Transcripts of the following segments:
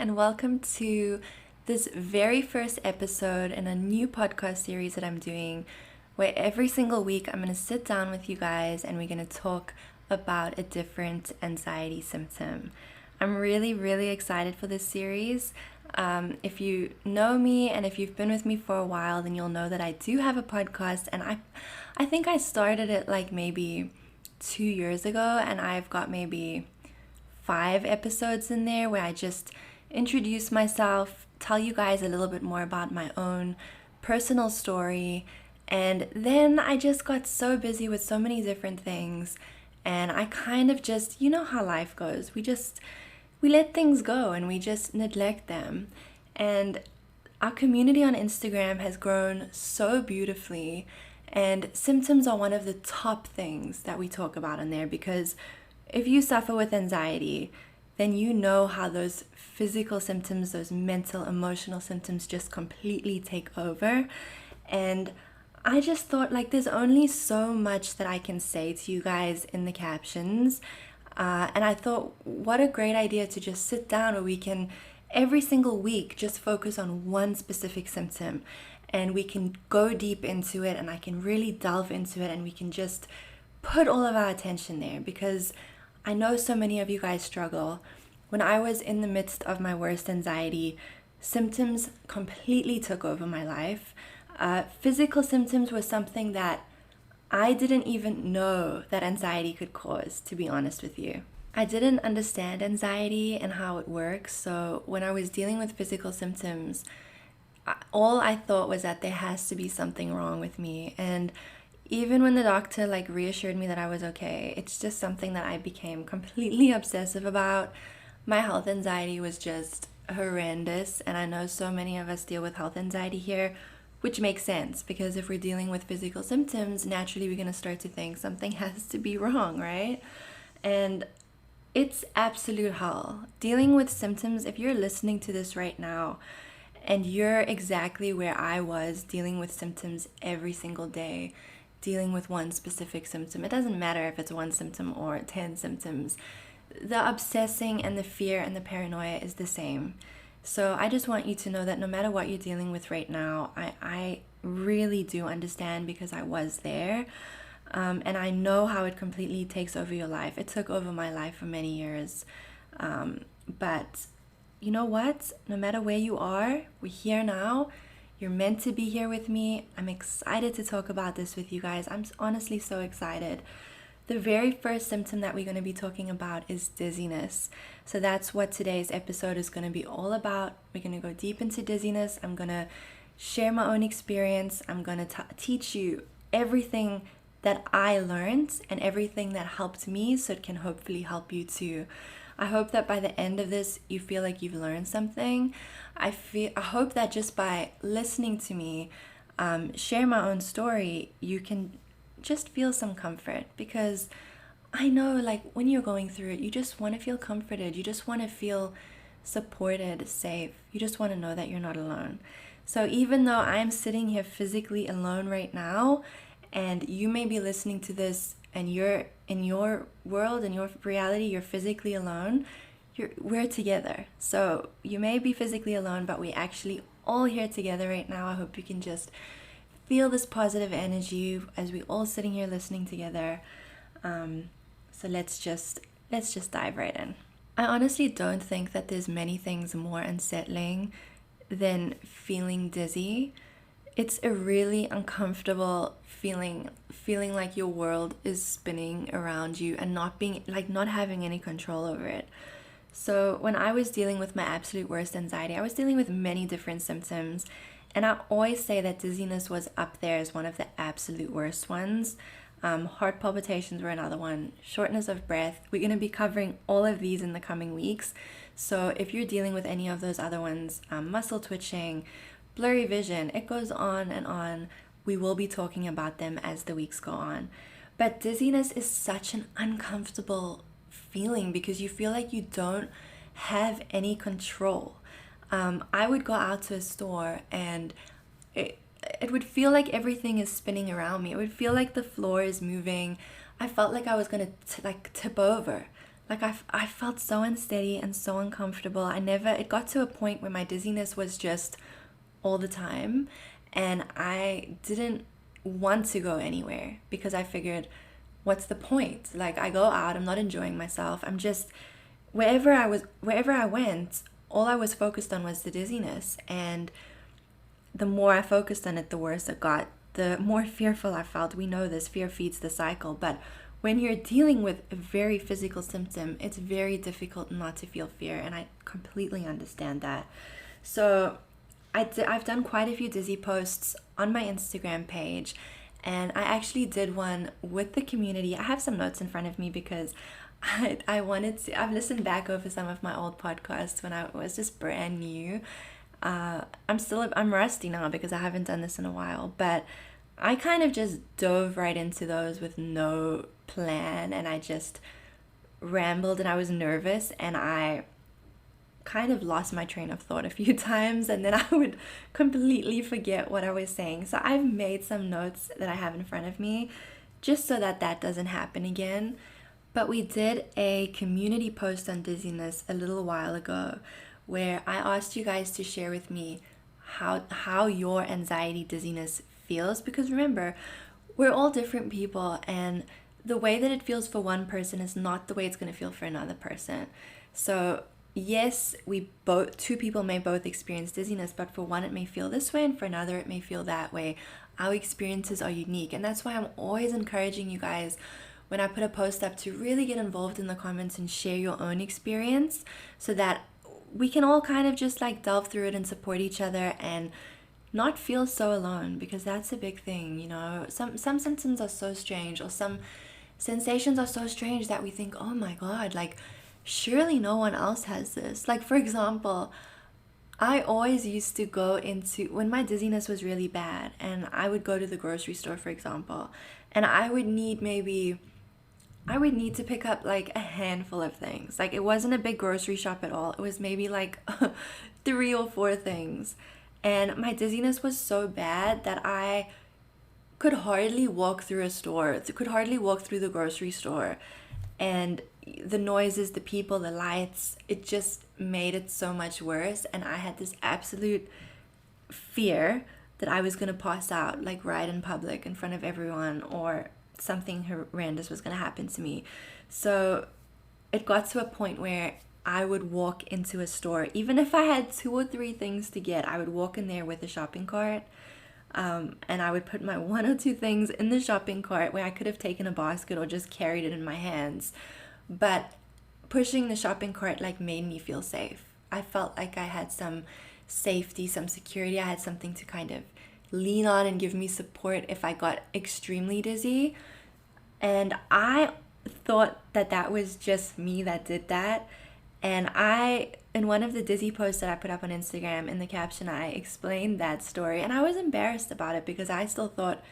and welcome to this very first episode in a new podcast series that I'm doing, where every single week I'm going to sit down with you guys and we're going to talk about a different anxiety symptom. I'm really excited for this series. If you know me and if you've been with me for a while, then you'll know that I do have a podcast, and I think I started it like maybe 2 years ago, and I've got maybe 5 episodes in there where I just introduce myself, tell you guys a little bit more about my own personal story, and then I just got so busy with so many different things, and I kind of just, you know how life goes, we let things go and we just neglect them. And our community on Instagram has grown so beautifully, and symptoms are one of the top things that we talk about on there, because if you suffer with anxiety, then you know how those physical symptoms, those mental, emotional symptoms just completely take over. And I just thought, like, there's only so much that I can say to you guys in the captions. And I thought, what a great idea to just sit down where we can, every single week, just focus on one specific symptom. And we can go deep into it, and I can really delve into it, and we can just put all of our attention there, because I know so many of you guys struggle. When I was in the midst of my worst anxiety, symptoms completely took over my life. Physical symptoms were something that I didn't even know that anxiety could cause, to be honest with you. I didn't understand anxiety and how it works, so when I was dealing with physical symptoms, all I thought was that there has to be something wrong with me. And even when the doctor reassured me that I was okay, it's just something that I became completely obsessive about. My health anxiety was just horrendous, and I know so many of us deal with health anxiety here, which makes sense, because if we're dealing with physical symptoms, naturally we're going to start to think something has to be wrong, right? And it's absolute hell. Dealing with symptoms, if you're listening to this right now, and you're exactly where I was, dealing with symptoms every single day, dealing with one specific symptom. It doesn't matter if it's one symptom or 10 symptoms. The obsessing and the fear and the paranoia is the same. So I just want you to know that no matter what you're dealing with right now, I really do understand, because I was there. And I know how it completely takes over your life. It took over my life for many years. But you know what? No matter where you are, we're here now. You're meant to be here with me. I'm excited to talk about this with you guys. I'm honestly so excited. The very first symptom that we're going to be talking about is dizziness. So that's what today's episode is going to be all about. We're going to go deep into dizziness. I'm going to share my own experience. I'm going to teach you everything that I learned and everything that helped me, so it can hopefully help you too. I hope that by the end of this, you feel like you've learned something. I hope that just by listening to me share my own story, you can just feel some comfort, because I know, when you're going through it, you just want to feel comforted. You just want to feel supported, safe. You just want to know that you're not alone. So even though I'm sitting here physically alone right now, and you may be listening to this and you're in your world, in your reality, you're physically alone, we're together. So you may be physically alone, but we're actually all here together right now. I hope you can just feel this positive energy as we all sitting here listening together. So let's just dive right in. I honestly don't think that there's many things more unsettling than feeling dizzy. It's a really uncomfortable feeling like your world is spinning around you and not having any control over it. So when I was dealing with my absolute worst anxiety, I was dealing with many different symptoms, and I always say that dizziness was up there as one of the absolute worst ones. Heart palpitations were another one, shortness of breath. We're going to be covering all of these in the coming weeks. So if you're dealing with any of those other ones, muscle twitching, blurry vision, it goes on and on. We will be talking about them as the weeks go on. But dizziness is such an uncomfortable feeling, because you feel like you don't have any control. I would go out to a store, and it would feel like everything is spinning around me. It would feel like the floor is moving. I felt like I was gonna tip over. Like I felt so unsteady and so uncomfortable. It got to a point where my dizziness was just all the time, and I didn't want to go anywhere because I figured, what's the point? Like, I go out, I'm not enjoying myself. I'm just, wherever I went, all I was focused on was the dizziness. And the more I focused on it, the worse it got, the more fearful I felt. We know this, fear feeds the cycle. But when you're dealing with a very physical symptom, it's very difficult not to feel fear. And I completely understand that. So I've done quite a few dizzy posts on my Instagram page. And I actually did one with the community. I have some notes in front of me because I've listened back over some of my old podcasts when I was just brand new. I'm rusty now because I haven't done this in a while, but I kind of just dove right into those with no plan, and I just rambled, and I was nervous, and I kind of lost my train of thought a few times, and then I would completely forget what I was saying. So I've made some notes that I have in front of me just so that that doesn't happen again. But we did a community post on dizziness a little while ago where I asked you guys to share with me how your anxiety dizziness feels, because remember, we're all different people, and the way that it feels for one person is not the way it's going to feel for another person. So yes, two people may both experience dizziness, but for one it may feel this way and for another it may feel that way. Our experiences are unique, and that's why I'm always encouraging you guys when I put a post up to really get involved in the comments and share your own experience, so that we can all kind of just like delve through it and support each other and not feel so alone, because that's a big thing, you know. Some symptoms are so strange, or some sensations are so strange that we think, oh my god, like surely no one else has this. Like, for example, I always used to go into, when my dizziness was really bad, and I would go to the grocery store, for example, and I would need to pick up like a handful of things. Like, it wasn't a big grocery shop at all. It was maybe like 3 or 4 things. And my dizziness was so bad that I could hardly walk through the grocery store. And the noises, the people, the lights, it just made it so much worse. And I had this absolute fear that I was going to pass out, like right in public in front of everyone, or something horrendous was going to happen to me. So it got to a point where I would walk into a store, even if I had 2 or 3 things to get, I would walk in there with a shopping cart. And I would put my 1 or 2 things in the shopping cart where I could have taken a basket or just carried it in my hands. But pushing the shopping cart like made me feel safe. I felt like I had some safety, some security. I had something to kind of lean on and give me support if I got extremely dizzy. And I thought that that was just me that did that. And in one of the dizzy posts that I put up on Instagram, in the caption, I explained that story, and I was embarrassed about it because I still thought,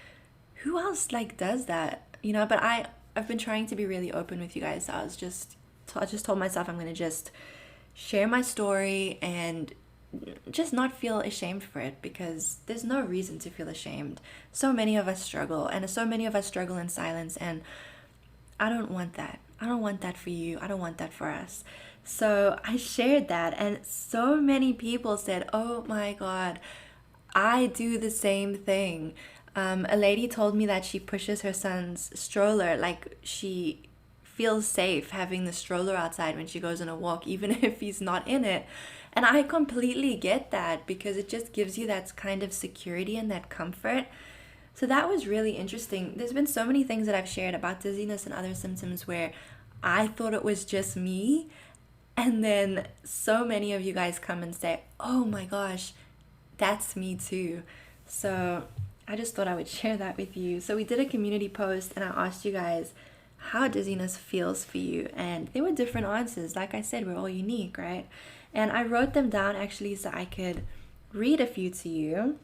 who else like does that, you know? But I've been trying to be really open with you guys. So I just told myself I'm gonna just share my story and just not feel ashamed for it, because there's no reason to feel ashamed. So many of us struggle, and so many of us struggle in silence, and I don't want that. I don't want that for you. I don't want that for us. So I shared that, and so many people said, oh my god, I do the same thing. A lady told me that she pushes her son's stroller, like she feels safe having the stroller outside when she goes on a walk, even if he's not in it. And I completely get that, because it just gives you that kind of security and that comfort. So that was really interesting. There's been so many things that I've shared about dizziness and other symptoms where I thought it was just me, and then so many of you guys come and say, oh my gosh, that's me too. So I just thought I would share that with you. So we did a community post, and I asked you guys how dizziness feels for you, and there were different answers. Like I said, we're all unique, right? And I wrote them down actually so I could read a few to you.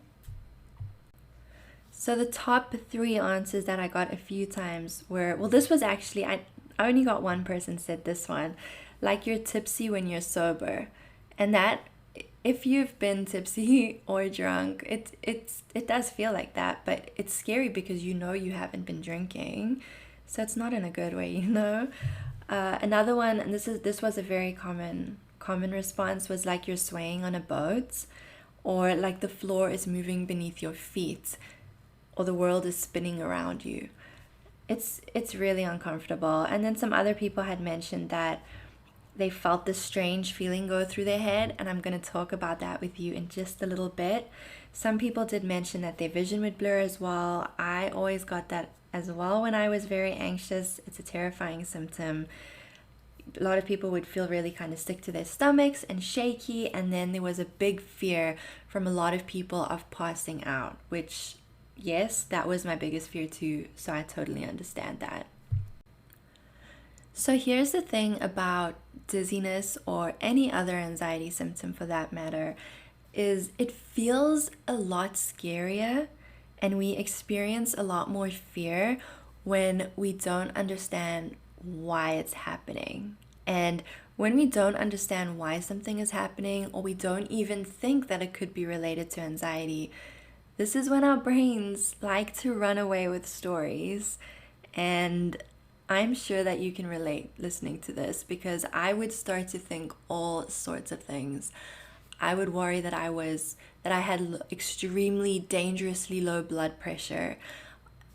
So the top 3 answers that I got a few times were, well, this was actually, I only got one person said this one, like you're tipsy when you're sober. And that, if you've been tipsy or drunk, it does feel like that, but it's scary because you know you haven't been drinking. So it's not in a good way, you know? Another one, and this was a very common response, was like you're swaying on a boat, or like the floor is moving beneath your feet, or the world is spinning around you. It's really uncomfortable. And then some other people had mentioned that they felt this strange feeling go through their head, and I'm going to talk about that with you in just a little bit. Some people did mention that their vision would blur as well. I always got that as well when I was very anxious. It's a terrifying symptom. A lot of people would feel really kind of sick to their stomachs and shaky, and then there was a big fear from a lot of people of passing out, which, yes, that was my biggest fear too, so I totally understand that. So here's the thing about dizziness, or any other anxiety symptom for that matter, is it feels a lot scarier, and we experience a lot more fear when we don't understand why it's happening. And when we don't understand why something is happening, or we don't even think that it could be related to anxiety, this is when our brains like to run away with stories. And I'm sure that you can relate listening to this, because I would start to think all sorts of things. I would worry that I had extremely dangerously low blood pressure.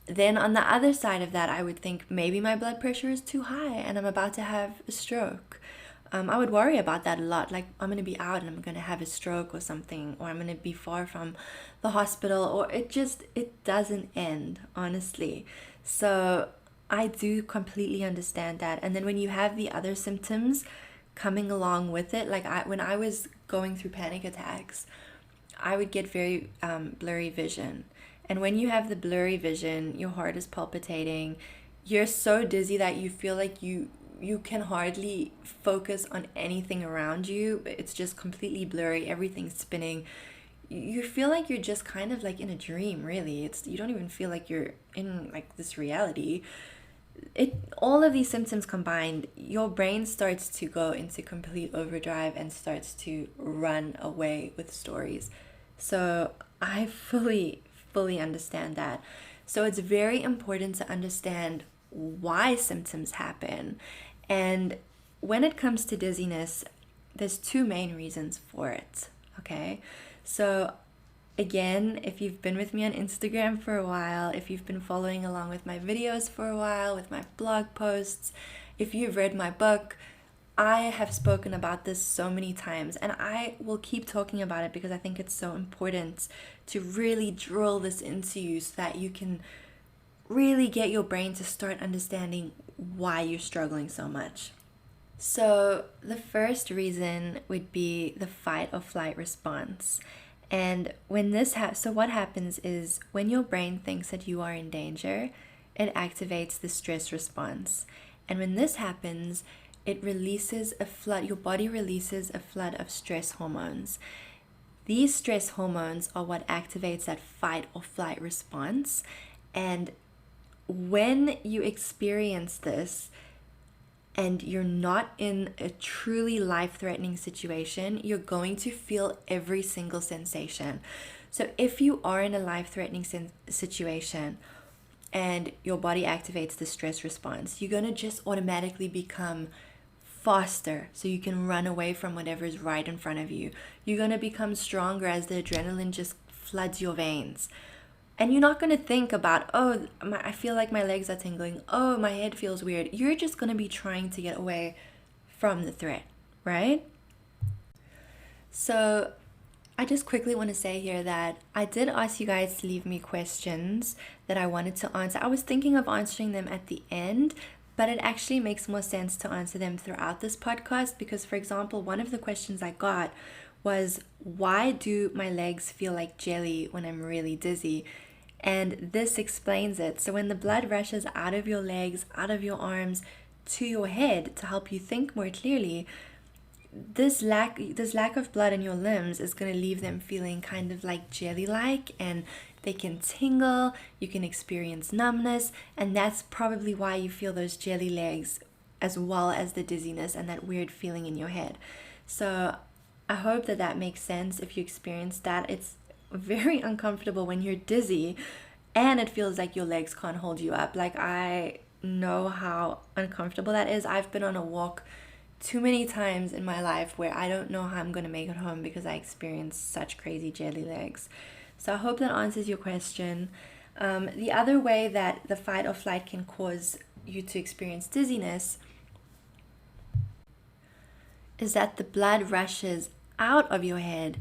Then on the other side of that, I would think maybe my blood pressure is too high and I'm about to have a stroke. I would worry about that a lot, like I'm going to be out and I'm going to have a stroke or something, or I'm going to be far from the hospital, or it doesn't end, honestly. So I do completely understand that. And then when you have the other symptoms coming along with it, like when I was going through panic attacks, I would get very blurry vision. And when you have the blurry vision, your heart is palpitating, you're so dizzy that you feel like you can hardly focus on anything around you. It's just completely blurry, everything's spinning. You feel like you're just kind of like in a dream, really. You don't even feel like you're in like this reality. All of these symptoms combined, your brain starts to go into complete overdrive and starts to run away with stories. So I fully understand that. So it's very important to understand why symptoms happen. And when it comes to dizziness, there's two main reasons for it. Okay, so again, if you've been with me on Instagram for a while, if you've been following along with my videos for a while, with my blog posts, if you've read my book, I have spoken about this so many times, and I will keep talking about it because I think it's so important to really drill this into you so that you can really get your brain to start understanding why you're struggling so much. So the first reason would be the fight or flight response. And when so what happens is when your brain thinks that you are in danger, it activates the stress response. And when this happens, your body releases a flood of stress hormones. These stress hormones are what activates that fight or flight response. And when you experience this and you're not in a truly life-threatening situation, you're going to feel every single sensation. So if you are in a life-threatening situation and your body activates the stress response, you're going to just automatically become faster so you can run away from whatever is right in front of you. You're going to become stronger as the adrenaline just floods your veins. And you're not going to think about, I feel like my legs are tingling. Oh, my head feels weird. You're just going to be trying to get away from the threat, right? So I just quickly want to say here that I did ask you guys to leave me questions that I wanted to answer. I was thinking of answering them at the end, but it actually makes more sense to answer them throughout this podcast because, for example, one of the questions I got was, why do my legs feel like jelly when I'm really dizzy? And this explains it. So when the blood rushes out of your legs, out of your arms, to your head to help you think more clearly, this lack of blood in your limbs is going to leave them feeling kind of like jelly-like, and they can tingle, you can experience numbness, and that's probably why you feel those jelly legs as well as the dizziness and that weird feeling in your head. So I hope that makes sense. If you experience that, it's very uncomfortable when you're dizzy and it feels like your legs can't hold you up. Like I know how uncomfortable that is. I've been on a walk too many times in my life where I don't know how I'm going to make it home because I experienced such crazy jelly legs. So I hope that answers your question. The other way that the fight or flight can cause you to experience dizziness is that the blood rushes out of your head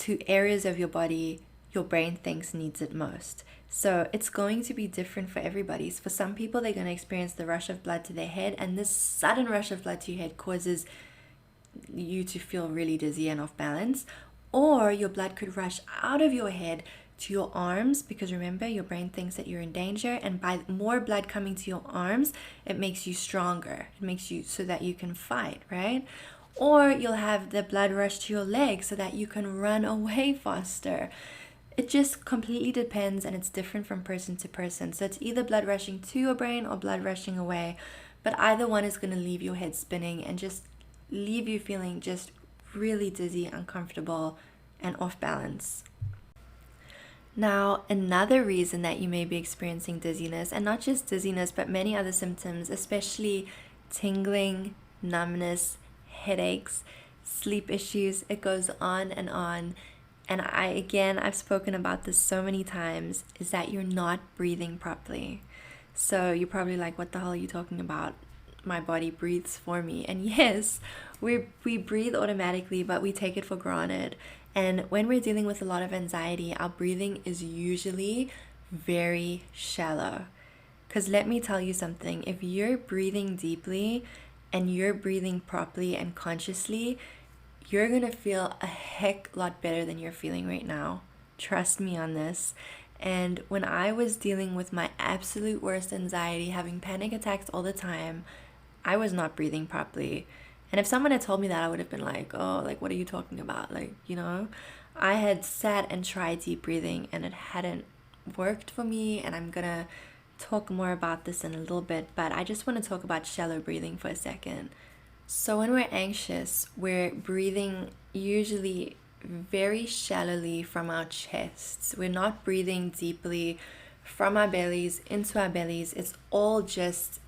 to areas of your body your brain thinks needs it most. So it's going to be different for everybody. So for some people, they're going to experience the rush of blood to their head, and this sudden rush of blood to your head causes you to feel really dizzy and off balance. Or your blood could rush out of your head to your arms, because remember, your brain thinks that you're in danger, and by more blood coming to your arms, it makes you stronger. It makes you so that you can fight, right? Or you'll have the blood rush to your legs so that you can run away faster. It just completely depends, and it's different from person to person. So it's either blood rushing to your brain or blood rushing away, but either one is going to leave your head spinning and just leave you feeling just really dizzy, uncomfortable, and off balance. Now, another reason that you may be experiencing dizziness, and not just dizziness, but many other symptoms, especially tingling, numbness, headaches, sleep issues, it goes on, and I've spoken about this so many times, is that you're not breathing properly. So you're probably like, what the hell are you talking about? My body breathes for me. And yes, we breathe automatically, but we take it for granted. And when we're dealing with a lot of anxiety, our breathing is usually very shallow. Because let me tell you something, if you're breathing deeply and you're breathing properly and consciously, you're going to feel a heck lot better than you're feeling right now. Trust me on this. And when I was dealing with my absolute worst anxiety, having panic attacks all the time, I was not breathing properly. And if someone had told me that, I would have been like, oh, like, what are you talking about? Like, I had sat and tried deep breathing and it hadn't worked for me. And I'm going to talk more about this in a little bit, but I just want to talk about shallow breathing for a second. So when we're anxious, we're breathing usually very shallowly from our chests. We're not breathing deeply from our bellies into our bellies. It's all just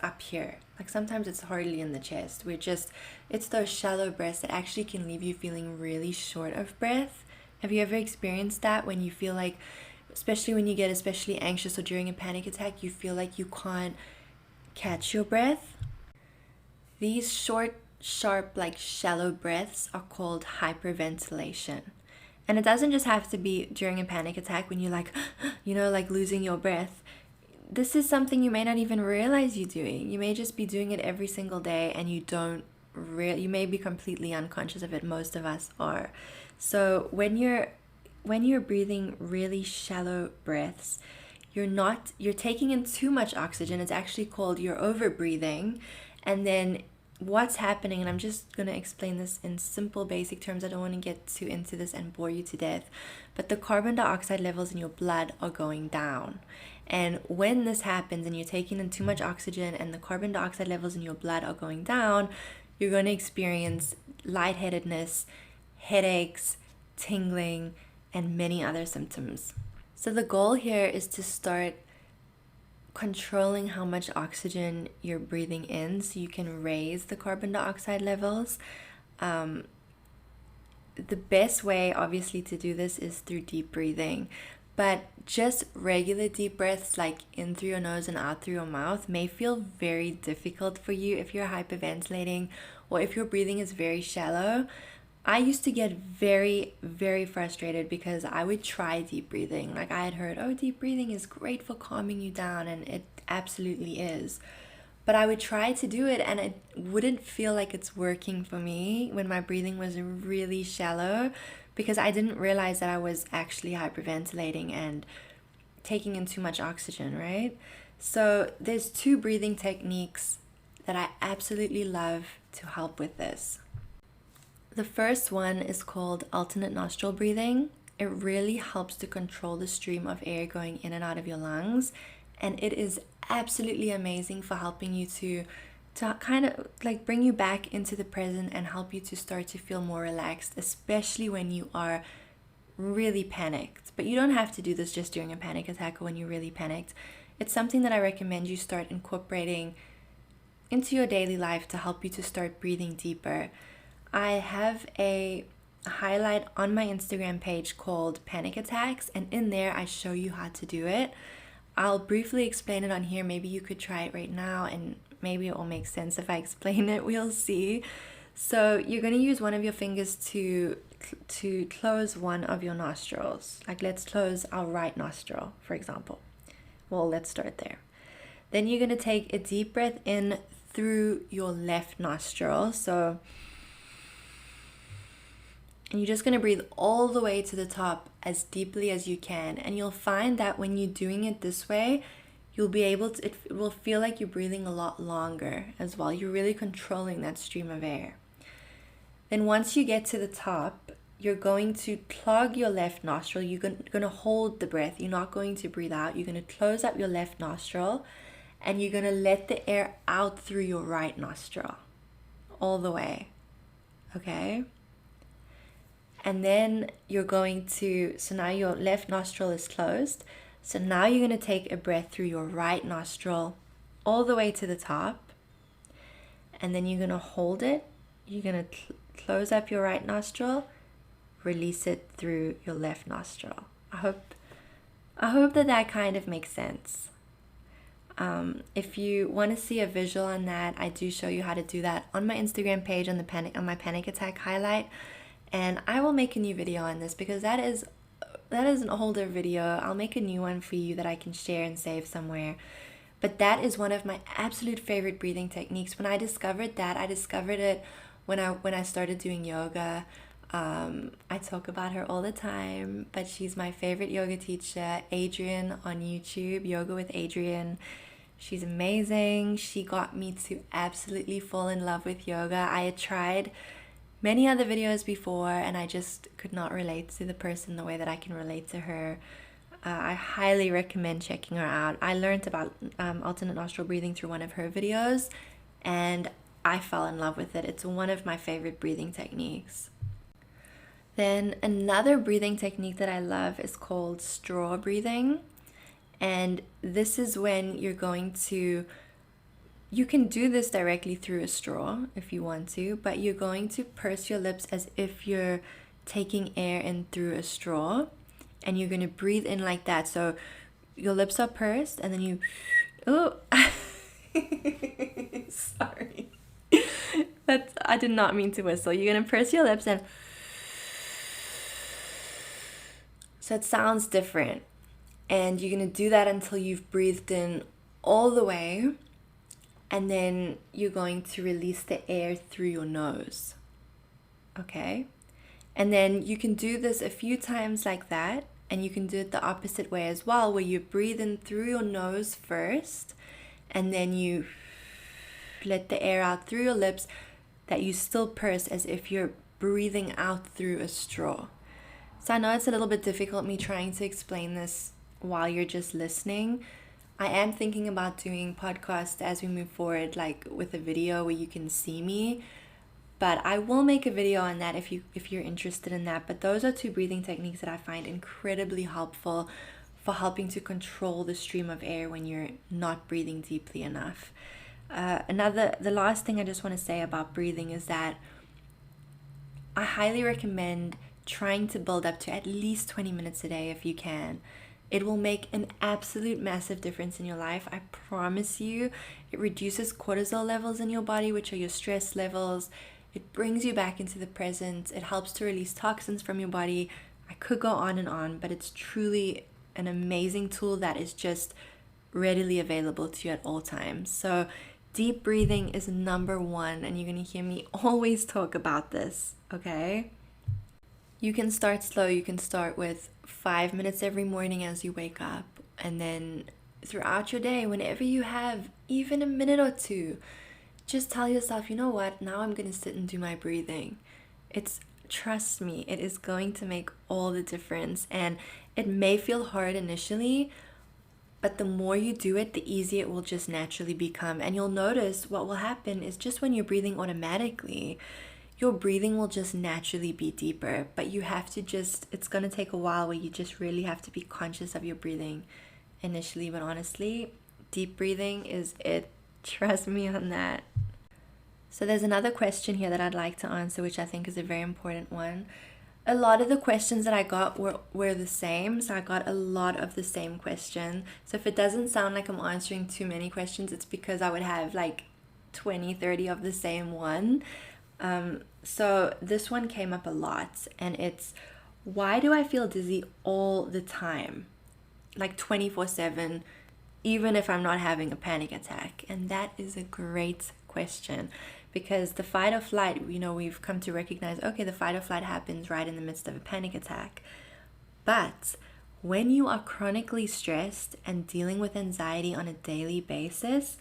up here. Like sometimes it's hardly in the chest. It's those shallow breaths that actually can leave you feeling really short of breath. Have you ever experienced that when you feel like, especially when you get especially anxious or during a panic attack, you feel like you can't catch your breath? These short, sharp, like shallow breaths are called hyperventilation. And it doesn't just have to be during a panic attack when you're like, like losing your breath. This is something you may not even realize you're doing. You may just be doing it every single day and you may be completely unconscious of it. Most of us are. So when you're breathing really shallow breaths, you're taking in too much oxygen. It's actually called you're over breathing. And then what's happening, and I'm just going to explain this in simple basic terms. I don't want to get too into this and bore you to death, but the carbon dioxide levels in your blood are going down. And when this happens and you're taking in too much oxygen and the carbon dioxide levels in your blood are going down, you're going to experience lightheadedness, headaches, tingling, and many other symptoms. So the goal here is to start controlling how much oxygen you're breathing in so you can raise the carbon dioxide levels. The best way, obviously, to do this is through deep breathing. But just regular deep breaths, like in through your nose and out through your mouth, may feel very difficult for you if you're hyperventilating or if your breathing is very shallow. I used to get very, very frustrated because I would try deep breathing. Like I had heard, oh, deep breathing is great for calming you down, and it absolutely is. But I would try to do it and it wouldn't feel like it's working for me when my breathing was really shallow, because I didn't realize that I was actually hyperventilating and taking in too much oxygen, right? So there's 2 breathing techniques that I absolutely love to help with this. The first one is called alternate nostril breathing. It really helps to control the stream of air going in and out of your lungs, and it is absolutely amazing for helping you to kind of like bring you back into the present and help you to start to feel more relaxed, especially when you are really panicked. But you don't have to do this just during a panic attack or when you're really panicked. it's something that I recommend you start incorporating into your daily life to help you to start breathing deeper. I have a highlight on my Instagram page called Panic Attacks, and in there I show you how to do it. I'll briefly explain it on here. Maybe you could try it right now, and maybe it will make sense if I explain it. We'll see. So you're going to use one of your fingers to close one of your nostrils. Like, let's close our right nostril, for example. Well, let's start there. Then you're going to take a deep breath in through your left nostril. And you're just going to breathe all the way to the top as deeply as you can. And you'll find that when you're doing it this way, you'll be able to, it will feel like you're breathing a lot longer as well. You're really controlling that stream of air. Then once you get to the top, you're going to plug your left nostril. You're going to hold the breath. You're not going to breathe out. You're going to close up your left nostril, and you're going to let the air out through your right nostril all the way. Okay? And then you're going to, so now your left nostril is closed. So now you're going to take a breath through your right nostril all the way to the top. And then you're going to hold it. You're going to close up your right nostril, release it through your left nostril. I hope that kind of makes sense. If you want to see a visual on that, I do show you how to do that on my Instagram page on my panic attack highlight. And I will make a new video on this because that is an older video. I'll make a new one for you that I can share and save somewhere. But that is one of my absolute favorite breathing techniques. When I discovered that, I discovered it when I started doing yoga. I talk about her all the time, but she's my favorite yoga teacher, Adrienne on YouTube, Yoga with Adrienne. She's amazing. She got me to absolutely fall in love with yoga. I had tried many other videos before, and I just could not relate to the person the way that I can relate to her. I highly recommend checking her out. I learned about alternate nostril breathing through one of her videos, and I fell in love with it. It's one of my favorite breathing techniques. Then another breathing technique that I love is called straw breathing. And this is when you're going to, you can do this directly through a straw if you want to, but you're going to purse your lips as if you're taking air in through a straw, and you're going to breathe in like that. So your lips are pursed, and then you, oh, sorry. I did not mean to whistle. You're going to purse your lips, and so it sounds different. And you're going to do that until you've breathed in all the way. And then you're going to release the air through your nose. Okay? And then you can do this a few times like that. And you can do it the opposite way as well, where you breathe in through your nose first. And then you let the air out through your lips that you still purse as if you're breathing out through a straw. So I know it's a little bit difficult me trying to explain this while you're just listening. I am thinking about doing podcasts as we move forward, like with a video where you can see me. But I will make a video on that if you're interested in that. But those are two breathing techniques that I find incredibly helpful for helping to control the stream of air when you're not breathing deeply enough. The last thing I just want to say about breathing is that I highly recommend trying to build up to at least 20 minutes a day if you can. It will make an absolute massive difference in your life. I promise you. It reduces cortisol levels in your body, which are your stress levels. It brings you back into the present. It helps to release toxins from your body. I could go on, but it's truly an amazing tool that is just readily available to you at all times. So deep breathing is number one, and you're going to hear me always talk about this, okay? You can start slow. You can start with 5 minutes every morning as you wake up, and then throughout your day, whenever you have even a minute or two, just tell yourself, you know what, now I'm going to sit and do my breathing. Trust me, it is going to make all the difference. And it may feel hard initially, but the more you do it, the easier it will just naturally become. And you'll notice what will happen is just when you're breathing automatically, your breathing will just naturally be deeper. But you have to it's going to take a while where you just really have to be conscious of your breathing initially, but honestly, deep breathing is it. Trust me on that. So there's another question here that I'd like to answer, which I think is a very important one. A lot of the questions that I got were the same. So I got a lot of the same question. So if it doesn't sound like I'm answering too many questions, it's because I would have like 20, 30 of the same one. So this one came up a lot, and it's, why do I feel dizzy all the time? Like 24/7, even if I'm not having a panic attack? And that is a great question, because the fight or flight, we've come to recognize, okay, the fight or flight happens right in the midst of a panic attack. But when you are chronically stressed and dealing with anxiety on a daily basis,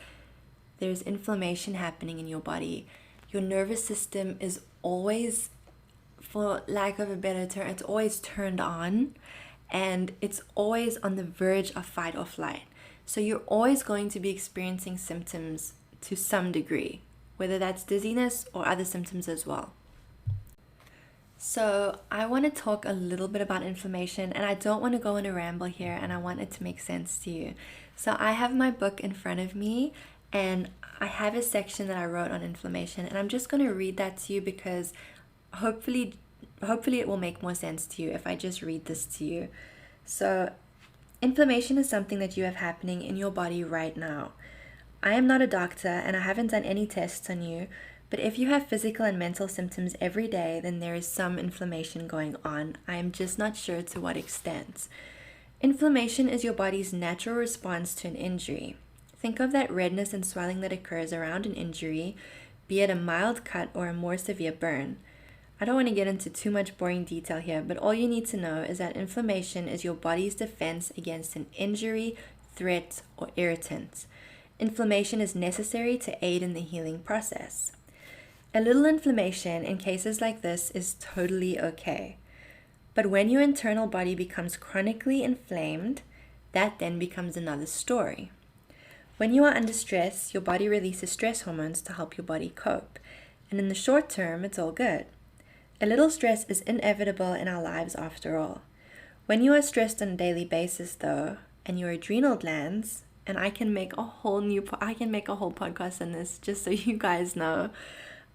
there's inflammation happening in your body. Your nervous system is always, for lack of a better term, it's always turned on, and it's always on the verge of fight or flight. So you're always going to be experiencing symptoms to some degree, whether that's dizziness or other symptoms as well. So I want to talk a little bit about inflammation, and I don't want to go on a ramble here, and I want it to make sense to you. So I have my book in front of me, and I have a section that I wrote on inflammation, and I'm just going to read that to you because hopefully it will make more sense to you if I just read this to you. So inflammation is something that you have happening in your body right now. I am not a doctor and I haven't done any tests on you, but if you have physical and mental symptoms every day, then there is some inflammation going on. I am just not sure to what extent. Inflammation is your body's natural response to an injury. Think of that redness and swelling that occurs around an injury, be it a mild cut or a more severe burn. I don't want to get into too much boring detail here, but all you need to know is that inflammation is your body's defense against an injury, threat, or irritant. Inflammation is necessary to aid in the healing process. A little inflammation in cases like this is totally okay. But when your internal body becomes chronically inflamed, that then becomes another story. When you are under stress, your body releases stress hormones to help your body cope. And in the short term, it's all good. A little stress is inevitable in our lives after all. When you are stressed on a daily basis though, and your adrenal glands, and I can make a whole podcast on this just so you guys know.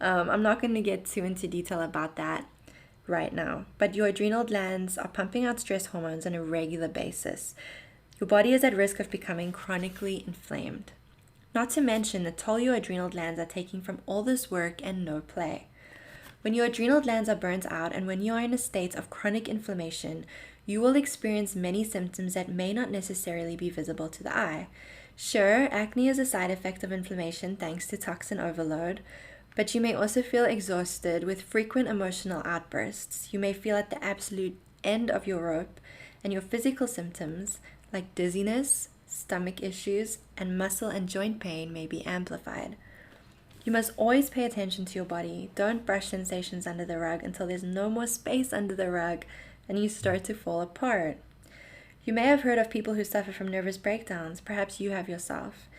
I'm not going to get too into detail about that right now, but your adrenal glands are pumping out stress hormones on a regular basis. Your body is at risk of becoming chronically inflamed. Not to mention the toll your adrenal glands are taking from all this work and no play. When your adrenal glands are burnt out and when you are in a state of chronic inflammation, you will experience many symptoms that may not necessarily be visible to the eye. Sure, acne is a side effect of inflammation thanks to toxin overload, but you may also feel exhausted with frequent emotional outbursts. You may feel at the absolute end of your rope, and your physical symptoms like dizziness, stomach issues, and muscle and joint pain may be amplified. You must always pay attention to your body. Don't brush sensations under the rug until there's no more space under the rug and you start to fall apart. You may have heard of people who suffer from nervous breakdowns. Perhaps you have yourself.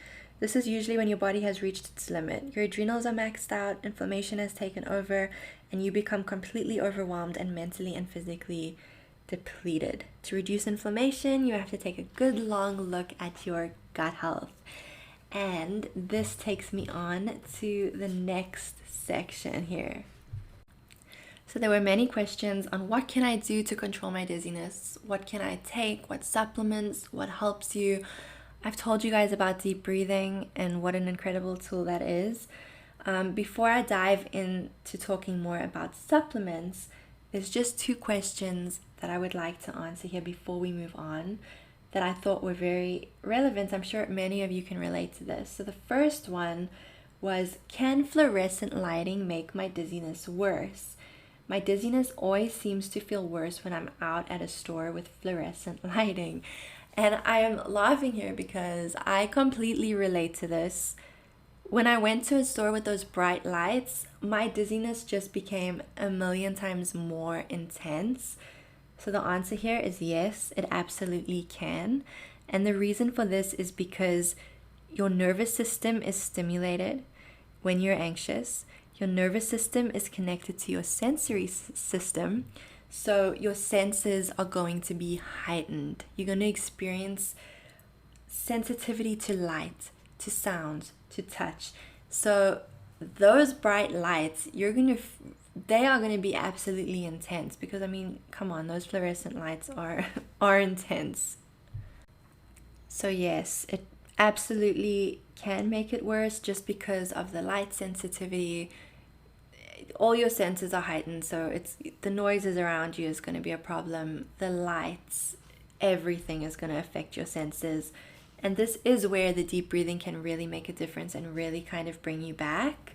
This is usually when your body has reached its limit. Your adrenals are maxed out, inflammation has taken over, and you become completely overwhelmed and mentally and physically depleted. To reduce inflammation, you have to take a good long look at your gut health. And this takes me on to the next section here. So there were many questions on what can I do to control my dizziness? What can I take? What supplements? What helps you? I've told you guys about deep breathing and what an incredible tool that is. Before I dive into talking more about supplements, there's just two questions that I would like to answer here before we move on that I thought were very relevant. I'm sure many of you can relate to this. So the first one was, can fluorescent lighting make my dizziness worse? My dizziness always seems to feel worse when I'm out at a store with fluorescent lighting. And I am laughing here because I completely relate to this. When I went to a store with those bright lights, my dizziness just became a million times more intense. So the answer here is yes, it absolutely can. And the reason for this is because your nervous system is stimulated when you're anxious. Your nervous system is connected to your sensory system. So your senses are going to be heightened. You're going to experience sensitivity to light, to sound, to touch. So those bright lights, they are gonna be absolutely intense, because I mean, come on, those fluorescent lights are intense. So yes, it absolutely can make it worse just because of the light sensitivity. All your senses are heightened, so it's the noises around you is going to be a problem. The lights, everything is going to affect your senses. And this is where the deep breathing can really make a difference and really kind of bring you back.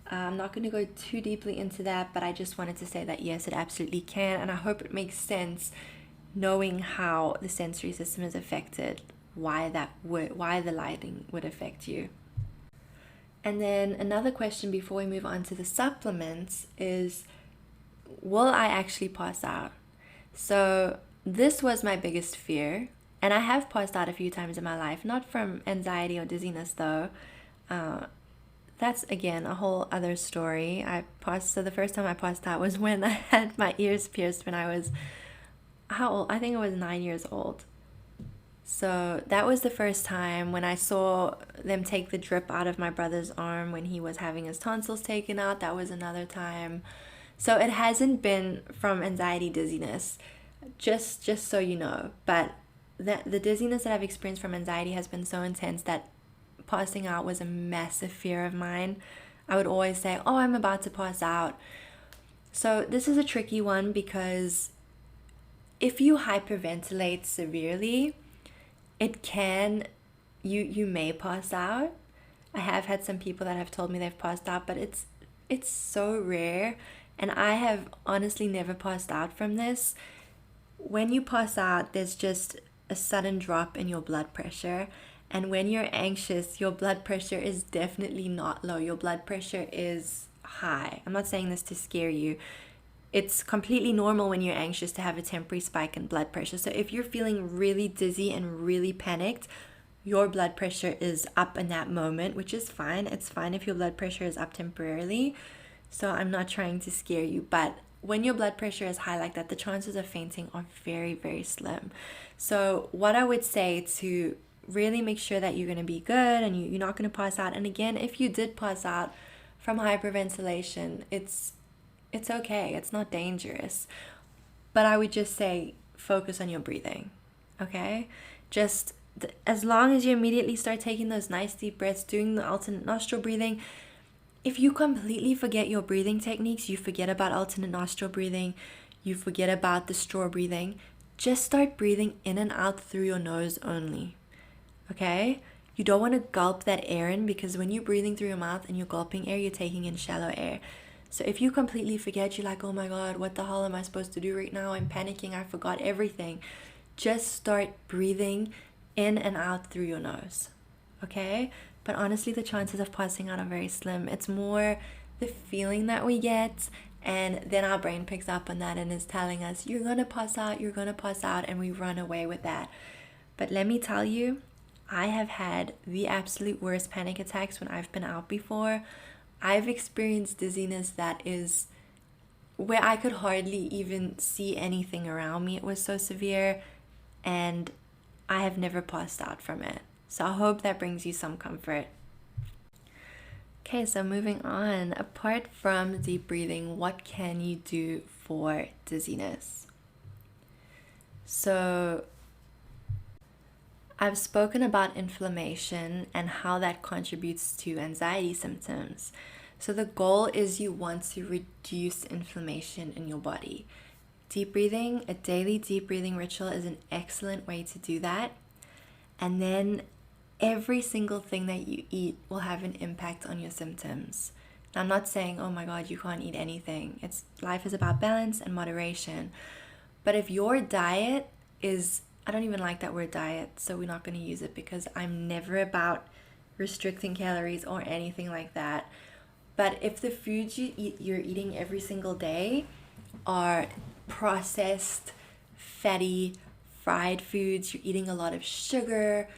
I'm not going to go too deeply into that, but I just wanted to say that yes, it absolutely can, and I hope it makes sense knowing how the sensory system is affected, why the lighting would affect you. And then another question before we move on to the supplements is, will I actually pass out? So this was my biggest fear, and I have passed out a few times in my life, not from anxiety or dizziness though. That's again a whole other story. So the first time I passed out was when I had my ears pierced when I was, how old? I think I was 9 years old. So that was the first time when I saw them take the drip out of my brother's arm when he was having his tonsils taken out. That was another time. So it hasn't been from anxiety, dizziness, just so you know. But the dizziness that I've experienced from anxiety has been so intense that passing out was a massive fear of mine. I would always say, oh, I'm about to pass out. So this is a tricky one, because if you hyperventilate severely, you may pass out. I have had some people that have told me they've passed out, but it's so rare, and I have honestly never passed out from this. When you pass out, there's just a sudden drop in your blood pressure, and when you're anxious, your blood pressure is definitely not low. Your blood pressure is high. I'm not saying this to scare you. It's completely normal when you're anxious to have a temporary spike in blood pressure. So if you're feeling really dizzy and really panicked, your blood pressure is up in that moment, which is fine. It's fine if your blood pressure is up temporarily. So I'm not trying to scare you, but when your blood pressure is high like that, the chances of fainting are very, very slim. So what I would say to really make sure that you're going to be good and you're not going to pass out. And again, if you did pass out from hyperventilation, it's okay. It's not dangerous. But I would just say focus on your breathing, okay? Just as long as you immediately start taking those nice deep breaths, doing the alternate nostril breathing. If you completely forget your breathing techniques, you forget about alternate nostril breathing, you forget about the straw breathing, just start breathing in and out through your nose only, okay? You don't want to gulp that air in, because when you're breathing through your mouth and you're gulping air, you're taking in shallow air. So if you completely forget, you're like, oh my God, what the hell am I supposed to do right now? I'm panicking, I forgot everything. Just start breathing in and out through your nose, okay? But honestly, the chances of passing out are very slim. It's more the feeling that we get, and then our brain picks up on that and is telling us, you're gonna pass out, and we run away with that. But let me tell you, I have had the absolute worst panic attacks when I've been out before. I've experienced dizziness that is where I could hardly even see anything around me. It was so severe, and I have never passed out from it. So I hope that brings you some comfort. Okay, so moving on. Apart from deep breathing, what can you do for dizziness? So I've spoken about inflammation and how that contributes to anxiety symptoms. So the goal is you want to reduce inflammation in your body. Deep breathing, a daily deep breathing ritual, is an excellent way to do that. And then every single thing that you eat will have an impact on your symptoms. Now, I'm not saying, oh my God, you can't eat anything. Life is about balance and moderation. But if your diet is, I don't even like that word diet, so we're not going to use it, because I'm never about restricting calories or anything like that. But if the foods you're eating every single day are processed, fatty, fried foods, you're eating a lot of sugar,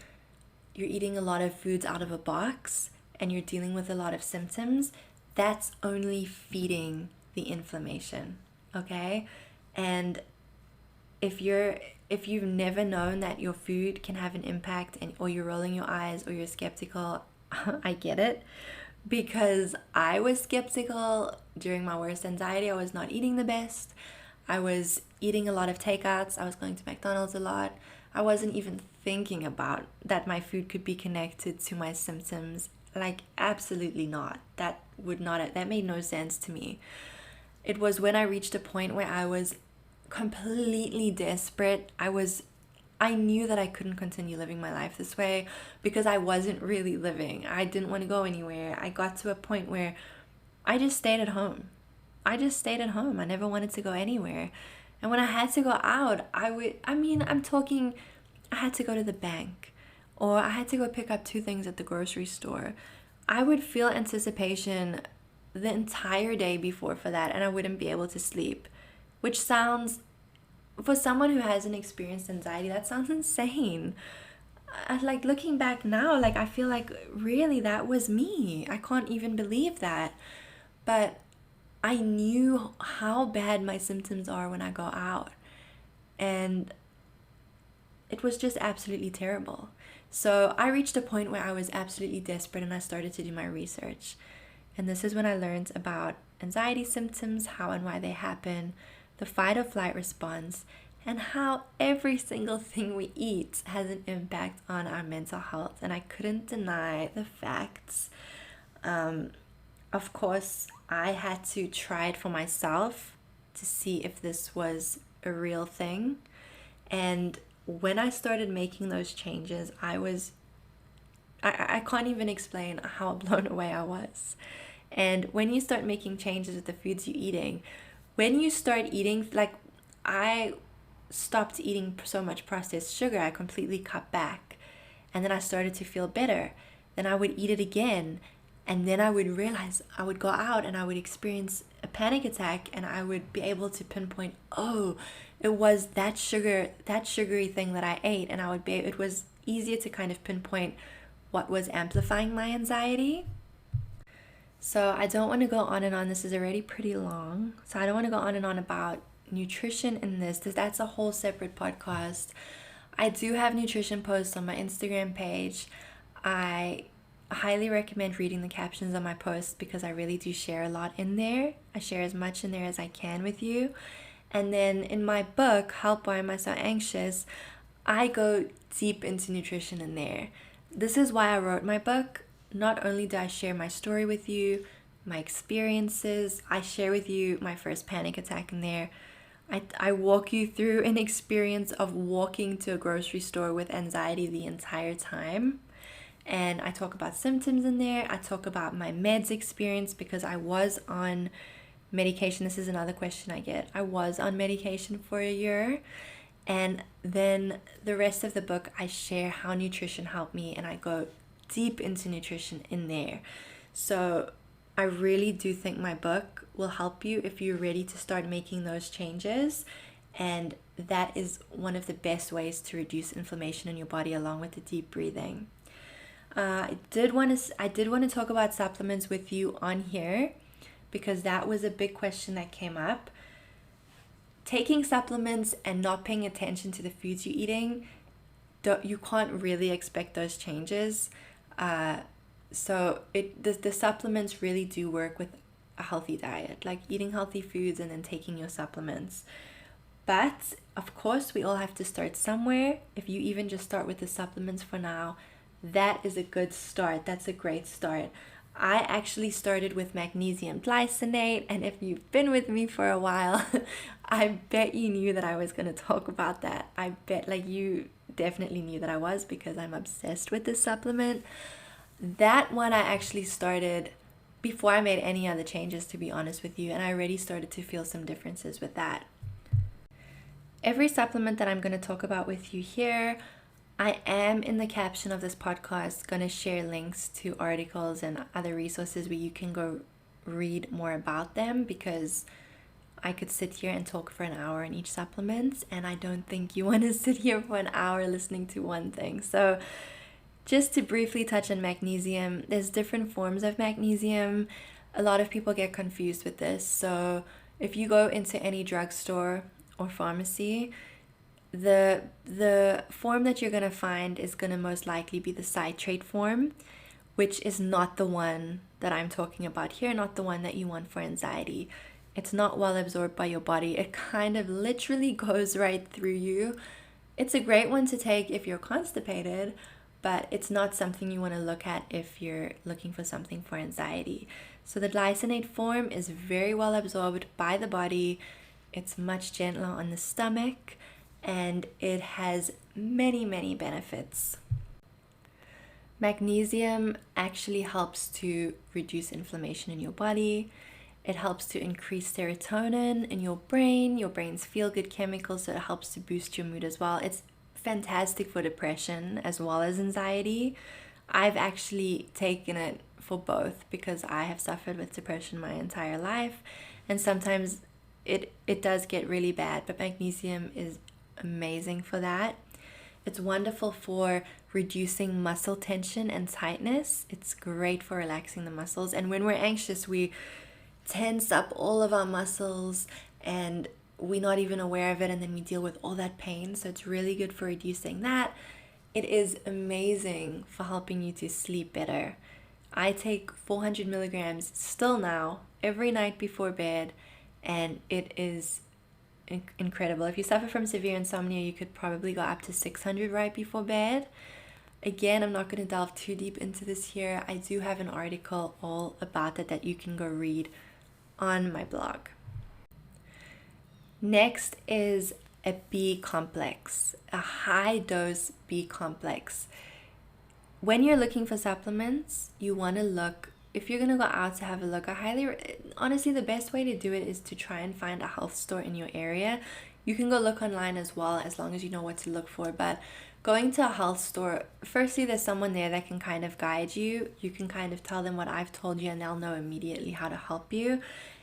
you're eating a lot of foods out of a box, and you're dealing with a lot of symptoms, that's only feeding the inflammation, okay? And if you're if you've never known that your food can have an impact, or you're rolling your eyes or you're skeptical, I get it, because I was skeptical during my worst anxiety. I was not eating the best. I was eating a lot of takeouts. I was going to McDonald's a lot. I wasn't even thinking about that my food could be connected to my symptoms. Like, absolutely not. That made no sense to me. It was when I reached a point where I was completely desperate. I knew that I couldn't continue living my life this way because I wasn't really living. I didn't want to go anywhere. I got to a point where I just stayed at home. I never wanted to go anywhere. And when I had to go out, I had to go to the bank, or I had to go pick up 2 things at the grocery store. I would feel anticipation the entire day before for that, and I wouldn't be able to sleep, which sounds, for someone who hasn't experienced anxiety, that sounds insane. Like, looking back now, like, I feel like really that was me. I can't even believe that. But I knew how bad my symptoms are when I go out, and it was just absolutely terrible. So I reached a point where I was absolutely desperate, and I started to do my research. And this is when I learned about anxiety symptoms, how and why they happen, the fight or flight response, and how every single thing we eat has an impact on our mental health. And I couldn't deny the facts. Of course, I had to try it for myself to see if this was a real thing. And when I started making those changes, I can't even explain how blown away I was. And when you start making changes with the foods you're eating, when you start eating, like, I stopped eating so much processed sugar. I completely cut back. And then I started to feel better. Then I would eat it again. And then I would realize I would go out and I would experience a panic attack, and I would be able to pinpoint, oh, it was that sugary thing that I ate. And it was easier to kind of pinpoint what was amplifying my anxiety. So I don't want to go on and on. This is already pretty long. So I don't want to go on and on about nutrition in this. That's a whole separate podcast. I do have nutrition posts on my Instagram page. I highly recommend reading the captions on my posts because I really do share a lot in there. I share as much in there as I can with you. And then in my book, Help Why Am I So Anxious, I go deep into nutrition in there. This is why I wrote my book. Not only do I share my story with you, my experiences, I share with you my first panic attack in there. I walk you through an experience of walking to a grocery store with anxiety the entire time. And I talk about symptoms in there. I talk about my meds experience because I was on medication. This is another question I get. I was on medication for a year. And then the rest of the book, I share how nutrition helped me, and I go deep into nutrition in there. So I really do think my book will help you if you're ready to start making those changes. And that is one of the best ways to reduce inflammation in your body, along with the deep breathing. I did want to talk about supplements with you on here because that was a big question that came up. Taking supplements and not paying attention to the foods you're eating, you can't really expect those changes. So the supplements really do work with a healthy diet, like eating healthy foods and then taking your supplements. But of course, we all have to start somewhere. If you even just start with the supplements for now, that is a good start. That's a great start. I actually started with magnesium glycinate, and if you've been with me for a while, I bet you knew that I was going to talk about that. I bet you definitely knew that I was, because I'm obsessed with this supplement. That one I actually started before I made any other changes, to be honest with you, and I already started to feel some differences with that. Every supplement that I'm going to talk about with you here, I am in the caption of this podcast going to share links to articles and other resources where you can go read more about them, because I could sit here and talk for an hour on each supplement, and I don't think you want to sit here for an hour listening to one thing. So just to briefly touch on magnesium, there's different forms of magnesium. A lot of people get confused with this. So if you go into any drugstore or pharmacy, the form that you're going to find is going to most likely be the citrate form, which is not the one that I'm talking about here, not the one that you want for anxiety. It's not well absorbed by your body. It kind of literally goes right through you. It's a great one to take if you're constipated, but it's not something you want to look at if you're looking for something for anxiety. So the glycinate form is very well absorbed by the body. It's much gentler on the stomach, and it has many, many benefits. Magnesium actually helps to reduce inflammation in your body. It helps to increase serotonin in your brain, your brain's feel-good chemicals, so it helps to boost your mood as well. It's fantastic for depression as well as anxiety. I've actually taken it for both because I have suffered with depression my entire life, and sometimes it does get really bad, but magnesium is amazing for that. It's wonderful for reducing muscle tension and tightness. It's great for relaxing the muscles, and when we're anxious, we tense up all of our muscles and we're not even aware of it, and then we deal with all that pain. So it's really good for reducing that. It is amazing for helping you to sleep better. I take 400 milligrams still now every night before bed, and it is incredible. If you suffer from severe insomnia, you could probably go up to 600 right before bed. Again, I'm not going to delve too deep into this here. I do have an article all about it that you can go read on my blog. Next is a B complex, a high dose B complex. When you're looking for supplements, you want to look, if you're going to go out to have a look, honestly, the best way to do it is to try and find a health store in your area. You can go look online as well, as long as you know what to look for. But going to a health store, firstly, there's someone there that can kind of guide you. You can kind of tell them what I've told you, and they'll know immediately how to help you.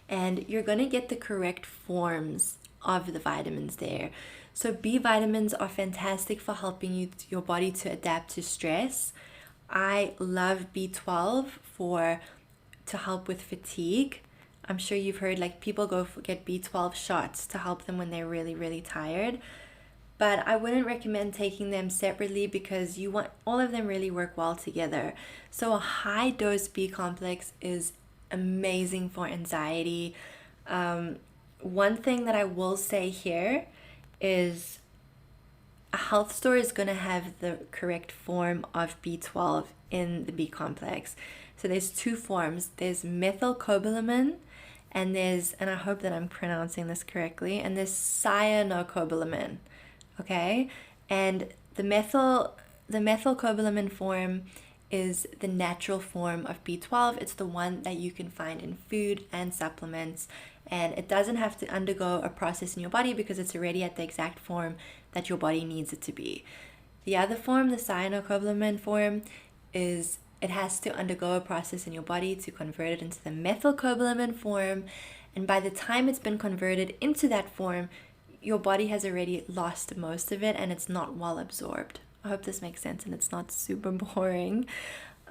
And you're going to get the correct forms of the vitamins there. So B vitamins are fantastic for helping your body to adapt to stress. I love B12 to help with fatigue. I'm sure you've heard like people get B12 shots to help them when they're really, really tired. But I wouldn't recommend taking them separately because all of them really work well together. So a high dose B complex is amazing for anxiety. One thing that I will say here is a health store is going to have the correct form of B12 in the B complex. So there's two forms. There's methylcobalamin, and I hope that I'm pronouncing this correctly, and there's cyanocobalamin. Okay? And the methylcobalamin form is the natural form of B12. It's the one that you can find in food and supplements, and it doesn't have to undergo a process in your body because it's already at the exact form that your body needs it to be. The other form, the cyanocobalamin form, it has to undergo a process in your body to convert it into the methylcobalamin form, and by the time it's been converted into that form, your body has already lost most of it and it's not well absorbed. I hope this makes sense and it's not super boring.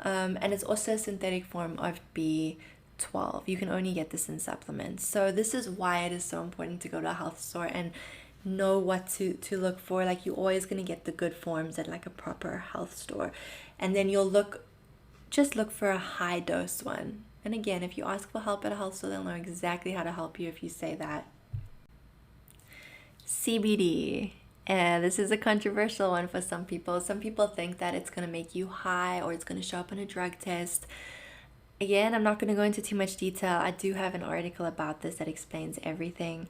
And it's also a synthetic form of B12. You can only get this in supplements. So this is why it is so important to go to a health store and know what to look for. Like, you're always going to get the good forms at like a proper health store. And then just look for a high dose one. And again, if you ask for help at a health store, they'll know exactly how to help you if you say that. CBD. This is a controversial one for some people. Some people think that it's going to make you high or it's going to show up on a drug test. Again, I'm not going to go into too much detail. I do have an article about this that explains everything.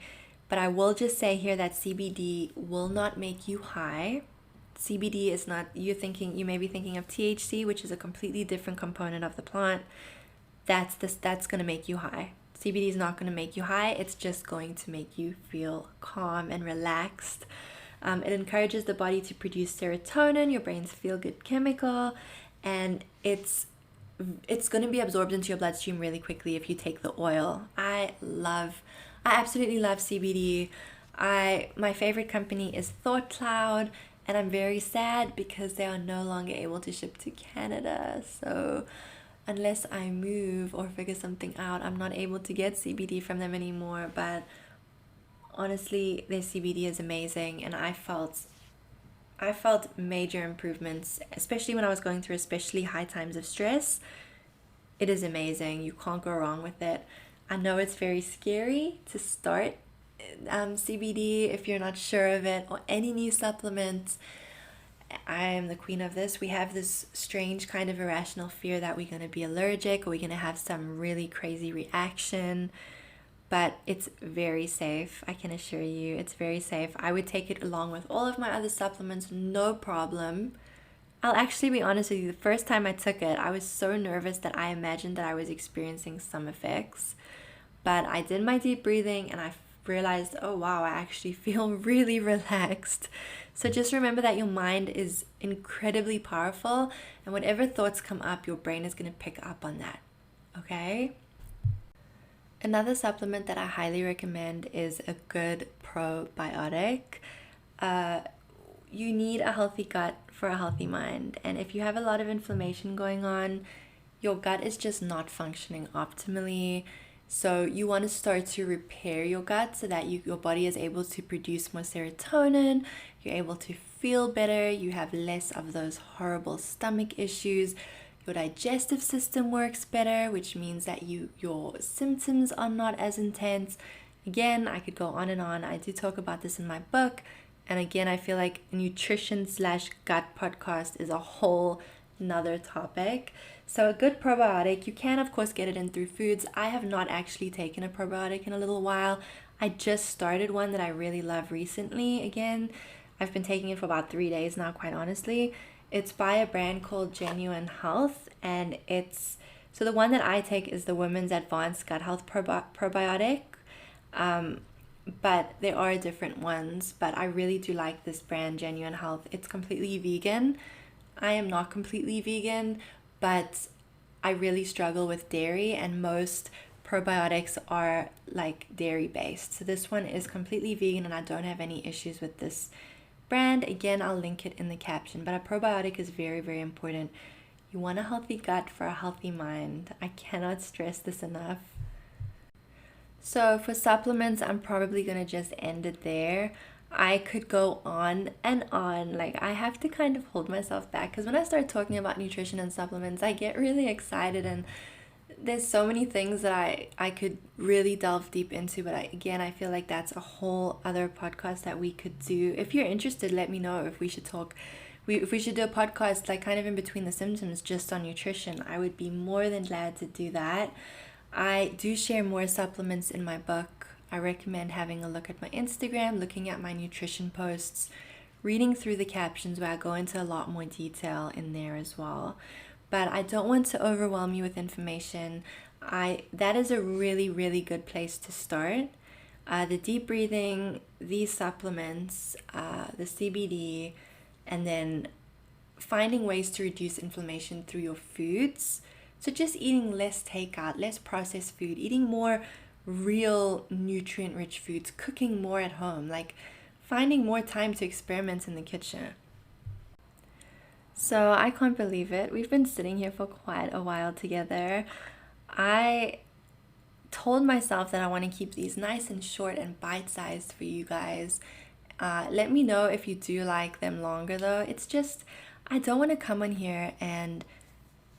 But I will just say here that CBD will not make you high. CBD is not, you may be thinking of THC, which is a completely different component of the plant. That's going to make you high. CBD is not going to make you high. It's just going to make you feel calm and relaxed. It encourages the body to produce serotonin, your brain's feel-good chemical, and it's going to be absorbed into your bloodstream really quickly if you take the oil. I absolutely love CBD. My favorite company is Thought Cloud, and I'm very sad because they are no longer able to ship to Canada. So unless I move or figure something out, I'm not able to get CBD from them anymore. But honestly, their CBD is amazing, and I felt major improvements, especially when I was going through especially high times of stress. It is amazing. You can't go wrong with it. I know it's very scary to start CBD if you're not sure of it, or any new supplements. I am the queen of this. We have this strange kind of irrational fear that we're going to be allergic, or we're going to have some really crazy reaction. But it's very safe. I can assure you, it's very safe. I would take it along with all of my other supplements, no problem. I'll actually be honest with you, the first time I took it, I was so nervous that I imagined that I was experiencing some effects. But I did my deep breathing and I realized, oh wow, I actually feel really relaxed. So just remember that your mind is incredibly powerful, and whatever thoughts come up, your brain is going to pick up on that. Okay? Another supplement that I highly recommend is a good probiotic. You need a healthy gut for a healthy mind. And if you have a lot of inflammation going on, your gut is just not functioning optimally. So you want to start to repair your gut so that your body is able to produce more serotonin, you're able to feel better, you have less of those horrible stomach issues, your digestive system works better, which means that your symptoms are not as intense. Again, I could go on and on. I do talk about this in my book. And again, I feel like nutrition/gut podcast is a whole another topic. So a good probiotic, you can of course get it in through foods. I have not actually taken a probiotic in a little while. I just started one that I really love recently. Again, I've been taking it for about 3 days now, quite honestly. It's by a brand called Genuine Health, and so the one that I take is the Women's Advanced Gut Health Probiotic. But there are different ones, but I really do like this brand, Genuine Health. It's completely vegan. I am not completely vegan, but I really struggle with dairy, and most probiotics are like dairy based. So this one is completely vegan and I don't have any issues with this brand. Again, I'll link it in the caption, but a probiotic is very, very important. You want a healthy gut for a healthy mind. I cannot stress this enough. So for supplements, I'm probably going to just end it there. I could go on and on. Like, I have to kind of hold myself back, because when I start talking about nutrition and supplements, I get really excited, and there's so many things that I could really delve deep into. But I feel like that's a whole other podcast that we could do. If you're interested, let me know if we should talk. If we should do a podcast like kind of in between the symptoms just on nutrition. I would be more than glad to do that. I do share more supplements in my book. I recommend having a look at my Instagram, looking at my nutrition posts, reading through the captions where I go into a lot more detail in there as well. But I don't want to overwhelm you with information. That is a really, really good place to start. The deep breathing, these supplements, the CBD, and then finding ways to reduce inflammation through your foods. So just eating less takeout, less processed food, eating more real nutrient-rich foods, cooking more at home, like finding more time to experiment in the kitchen. So I can't believe it. We've been sitting here for quite a while together. I told myself that I want to keep these nice and short and bite-sized for you guys. Let me know if you do like them longer though. It's just, I don't want to come on here and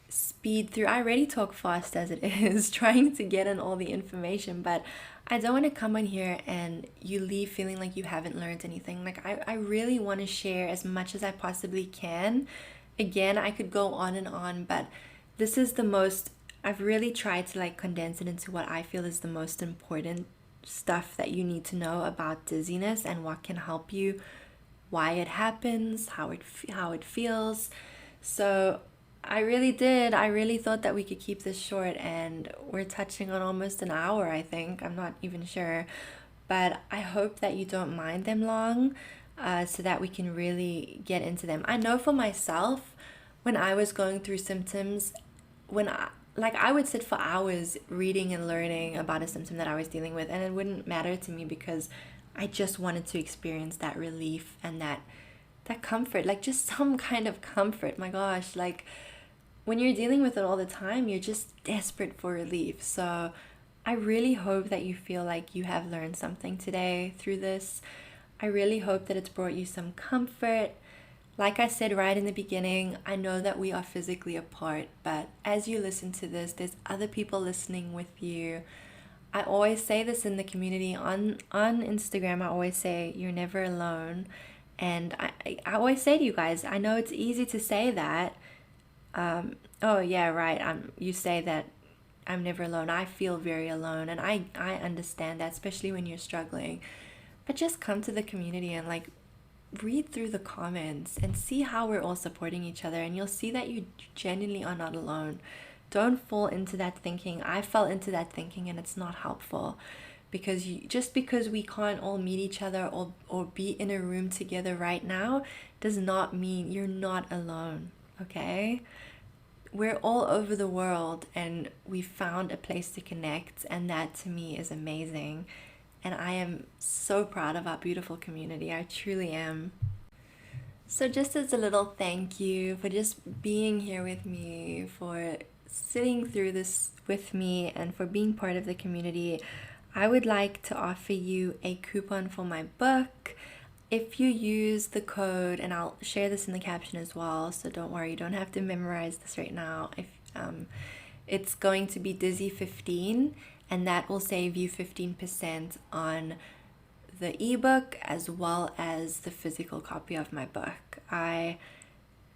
speed through. I already talk fast as it is, trying to get in all the information, but I don't want to come on here and you leave feeling like you haven't learned anything. Like, I really want to share as much as I possibly can. Again, I could go on and on, but this is the most, I've really tried to like condense it into what I feel is the most important stuff that you need to know about dizziness and what can help you, why it happens, how it feels. So I really thought that we could keep this short, and we're touching on almost an hour, I think. I'm not even sure, but I hope that you don't mind them long, so that we can really get into them. I know for myself, when I was going through symptoms, I would sit for hours reading and learning about a symptom that I was dealing with, and it wouldn't matter to me because I just wanted to experience that relief and that comfort, like just some kind of comfort. My gosh, like when you're dealing with it all the time, you're just desperate for relief. So I really hope that you feel like you have learned something today through this. I really hope that it's brought you some comfort. Like I said right in the beginning, I know that we are physically apart, but as you listen to this, there's other people listening with you. I always say this in the community on Instagram. I always say you're never alone. And I always say to you guys, I know it's easy to say that. Oh yeah, right. You say that I'm never alone. I feel very alone, and I understand that, especially when you're struggling. But just come to the community and like read through the comments and see how we're all supporting each other, and you'll see that you genuinely are not alone. Don't fall into that thinking. I fell into that thinking, and it's not helpful, because just because we can't all meet each other or be in a room together right now does not mean you're not alone, okay? We're all over the world, and we found a place to connect, and that to me is amazing. And I am so proud of our beautiful community. I truly am. So just as a little thank you for just being here with me, for sitting through this with me, and for being part of the community, I would like to offer you a coupon for my book. If you use the code, and I'll share this in the caption as well, so don't worry, you don't have to memorize this right now. If it's going to be Dizzy15, and that will save you 15% on the ebook as well as the physical copy of my book. I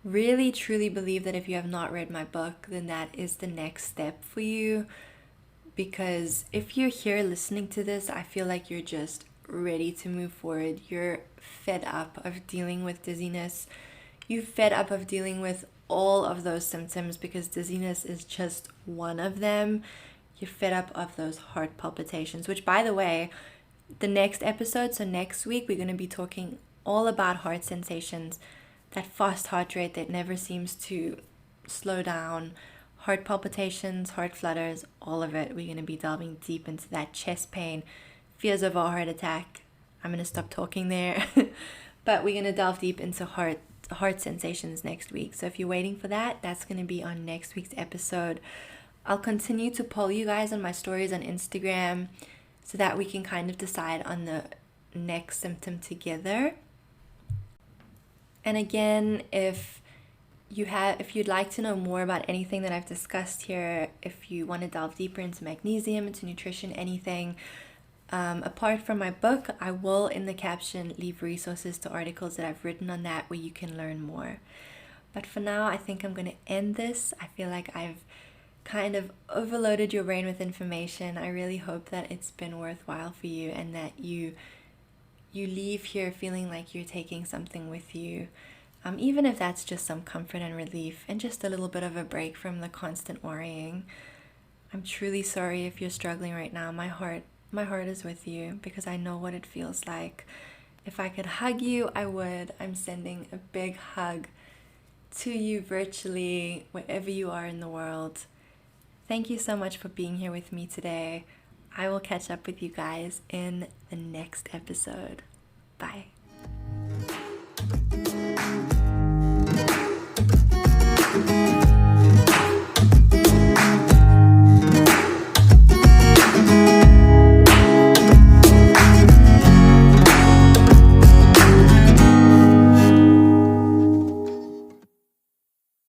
really truly believe that if you have not read my book, then that is the next step for you, because if you're here listening to this, I feel like you're just ready to move forward. You're fed up of dealing with dizziness. You're fed up of dealing with all of those symptoms, because dizziness is just one of them. You're fed up of those heart palpitations, which, by the way, the next episode, so next week, we're going to be talking all about heart sensations, that fast heart rate that never seems to slow down, heart palpitations, heart flutters, all of it. We're going to be delving deep into that, chest pain, fears of a heart attack. I'm going to stop talking there. But we're going to delve deep into heart sensations next week. So if you're waiting for that, that's going to be on next week's episode. I'll continue to poll you guys on my stories on Instagram so that we can kind of decide on the next symptom together. And again, if you'd like to know more about anything that I've discussed here, if you want to delve deeper into magnesium, into nutrition, anything, apart from my book, I will in the caption leave resources to articles that I've written on that where you can learn more. But for now, I think I'm going to end this. I feel like I've kind of overloaded your brain with information. I really hope that it's been worthwhile for you, and that you leave here feeling like you're taking something with you, even if that's just some comfort and relief and just a little bit of a break from the constant worrying. I'm truly sorry if you're struggling right now. My heart is with you, because I know what it feels like. If I could hug you, I would. I'm sending a big hug to you virtually, wherever you are in the world. Thank you so much for being here with me today. I will catch up with you guys in the next episode. Bye.